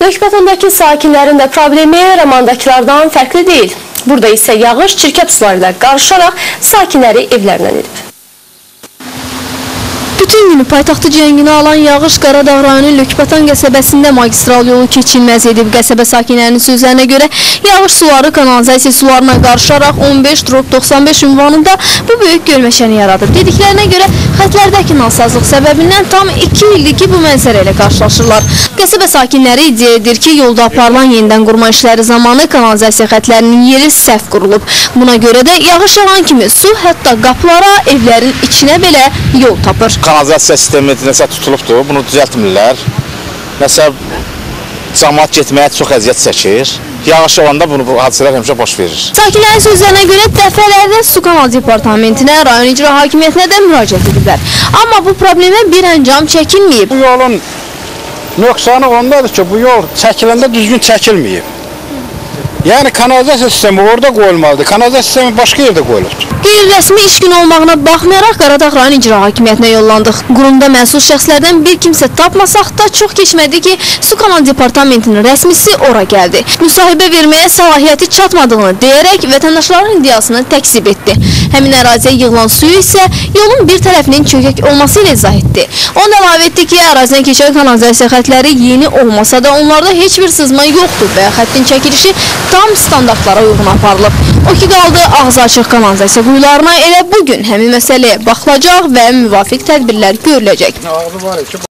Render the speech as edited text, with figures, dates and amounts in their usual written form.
Lökbətondakı sakinlərin də problemi Ramandakilardan fərqli deyil. Burada isə yağış çirkəb suları ilə qarışaraq sakinləri evlərindən edib. Bütün günü paytaxtı cəngini alan yağış Qaradağ rayonu Lökbətan qəsəbəsində magistral yolu keçilməz edib. Qəsəbə sakinlərinin sözlərinə görə yağış suları kanalizasiya sularına qarışaraq 15/95 ünvanında bu böyük gölməşəni yaradıb. Dediklərinə görə xətlərdəki nasazlıq səbəbindən tam 2 ildir ki bu mənzərə ilə qarşılaşırlar. Qəsəbə sakinləri iddia edir ki yolda aparılan yenidən qurma işləri zamanı kanalizasiya xətlərinin yeri səhv qurulub. Buna görə də yağış yağan kimi su hətta qapılara, evlərin içinə belə yol tapır. Kanalizasiya sistemi nəsə tutulubdur, bunu düzəltmirlər. Nəsə cəmaət getməyə çox əziyyət çəkir. Yağış olanda bu hadisələr həmişə baş verir. Sakinlərin sözlərinə görə dəfələrlə Su Kanal Departamentinə, rayon icra hakimiyyətinə də müraciət ediblər. Amma bu problemə bir əncam çəkilməyib. Bu yolun nöqsanı ondadır ki, bu yol çəkiləndə düzgün çəkilməyib. Yəni kanalizasiya sistemi orada qoyulmalıdır. Kanalizasiya sistemi başqa yerdə qoyulubdur. Qeyri-rəsmi iş günü olmağına baxmayaraq Qaradağ rayon icra hakimiyyətinə yollandıq. Qurumda məsul şəxslərdən bir kimsə tapmasaq da çox keçmədi ki, Su Kanal Departamentinin rəsmisi ora gəldi. Müsahibə verməyə səlahiyyəti çatmadığını deyərək vətəndaşların iddiasını təkzib etdi. Həmin əraziyə yığılan suyu isə yolun bir tərəfinin çökək olması ilə izah etdi. O da əlavə etdi ki, ərazidən keçən kanalizasiya xətləri yeni olmasa da onlarda heç bir sızma yoxdur və xəttin çəkilişi tam standartlara uyğun aparılıb. O ki qaldı ağzı açıq kanalizasiya quyularına elə bugün həmin məsələyə baxılacaq və müvafiq tədbirlər görüləcək.